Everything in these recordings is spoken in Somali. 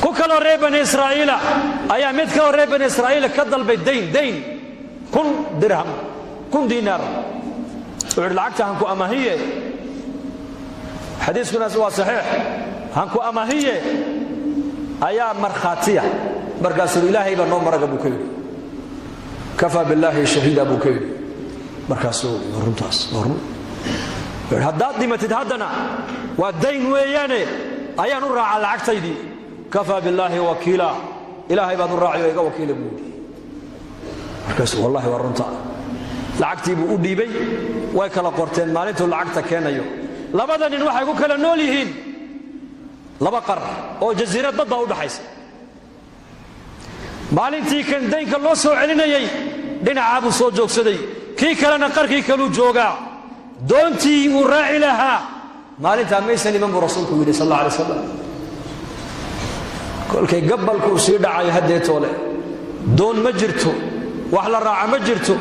كوكالو ريبن إسرائيل أيا متكو ريبن إسرائيل كدل بالدين كن درهم كن دينار العقد هنكو أما هي حديث كنا سوا صحيح هنكو أما هي أيا مرخاتية مرقاس الإلهي بنو مرق أبو كيري كفى بالله شهيد أبو كيري مرقاس ورمتاس ورم هداد دي ما تتهدنا والدين وياني أيا نرى على العقد دي كفى بالله وكيلا إلهي بن الراعي ويقا وكيل بودي مرقاس والله ورمتا lacagtii buu u dhiibay way kala qorteen maalintuu lacagta keenayo labada nin waxay ku kala nool yihiin laba qar oo jasiirad badda u dhaxaysa maalintii kan deynka loo soo celinayay dhinaca buu soo joogsaday kii kalena qarkii kaluu joogaa doontii uu raaci lahaa maalintaa maysan iman buu rasuulku yidhi sallallahu alayhi wasallam kolkay gabalku sii dhacay hadeetoole doon ma jirto wax la raaca ma jirto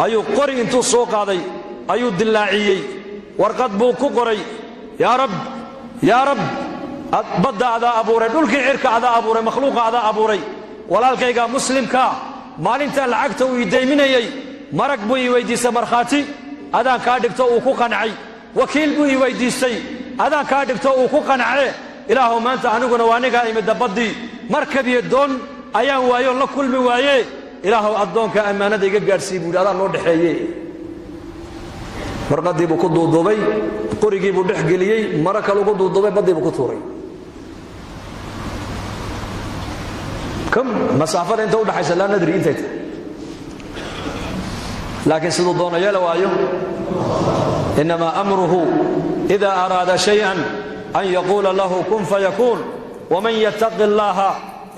ayuu qori intuu soo qaaday ayuu dilaaciyay warqad buu ku qoray yaa rab badda adaa abuuray dhulkii cirka adaa abuuray makhluuqa adaa abuuray walaalkayga muslimka maalinta lacagta uu ideyminayay marag buu ii weydiistay markhaati adaan kaa dhigto uu ku qancay wakiil buu ii weydiistay adaan kaa dhigto uu ku qancay ilaahu maanta aniguna waa aniga imid baddii markab iyo doon ayaan waayo la kulmi waaye ilaahu addoonka ammaanada iga gaarsiin buu adaa loo dhaxeeyay warqadii buu ku duuduubay qorigii buu dhex geliyay maraka lagu duuduubay badii buu ku tuuray kam masaafada inta u dhaxaysa la nadri intay laakiin sidoo doonaya la waayo inma amruhu idha arada shay'an an yaqula lahu kun fayakun wa man yattaqillaha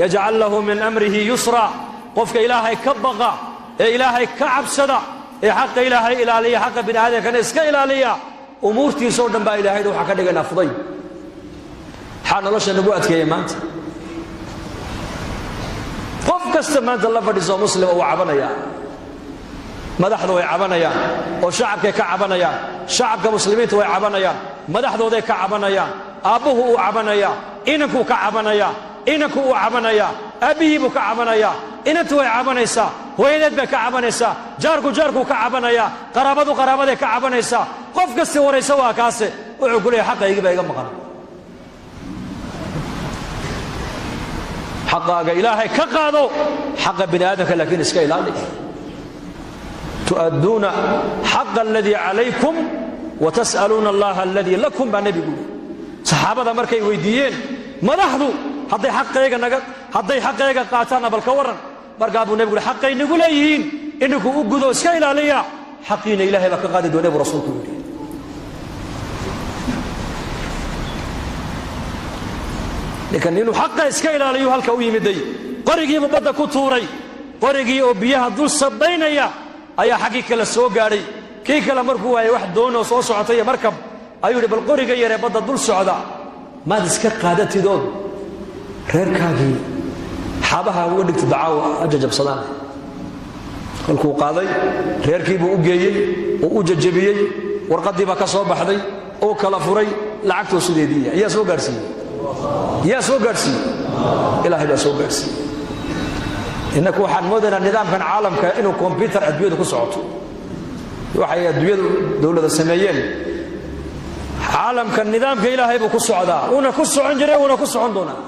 yaj'al lahu min amrihi yusra qofka ilaahay ka baqa ee ilaahay ka cabsada ee xaq ilaahay ilaaliya xaq bini aadamkana iska ilaaliya umuurtiisa oo dhan baa ilaahay waxa ka dhigay afday xaan nolosha nagu adkeeyay maanta qof kasta maanta la fadhiiso muslim oo cabanaya madaxdu way cabanayaan oo shacabka ka cabanayaan shacabka muslimiintu way cabanayaan madaxdooda ka cabanayaan aabuhu uu cabanaya inanku ka cabanaya inanku uu cabanaya abihi buu ka cabanaya inantu way cabanaysaa hooyadeed bay ka cabanaysaa jaarku ka cabanaya qaraabadu qaraabaday ka cabanaysaa qof kasta waraysa waa kaase wuxuu ku leeyahay xaqayga baa iga maqan xaqaaga ilaahay ka qaado xaqa bini aadamka laakiin iska ilaali tu'adduuna xaqa alladii calaykum wa tas'aluuna allaha alladii lakum baa nebigu saxaabada markay weydiiyeen madaxdu hadday xaqayga qaataan abalka waran markaa buu nebigu xaqay nagu leeyihiin ininku u gudo iska ilaaliya xaqiina ilaahay baa ka qaadi doonay buu rasuulku yidhi laakiin inuu xaqa iska ilaaliyo halka u yimiday qorigiibu badda ku tuuray qorigii oo biyaha dul sabaynaya ayaa xaqii kala soo gaadhay kii kale markuu waayay wax doonoo soo socotay markab ayuu yidhi bal qoriga yaree badda dul socda maad iska qaadatidood reerkaagii xabaha uga dhigtay dacaawo ajajabsadaan kolkuu qaaday reerkii buu u geeyey oo u jajabiyey warqadii baa ka soo baxday oo kala furay lacagtoo sideediiya ayaa soo gaarsiiyey ilaahay baa soo gaarsiiyey innaku waxaan moodaynaa nidaamkan caalamka inuu kombyutar adduunyada ku socoto waxay adduunyadu dowladda sameeyeen caalamka nidaamka ilaahay buu ku socdaa una ku socon jiray una ku socon doonaa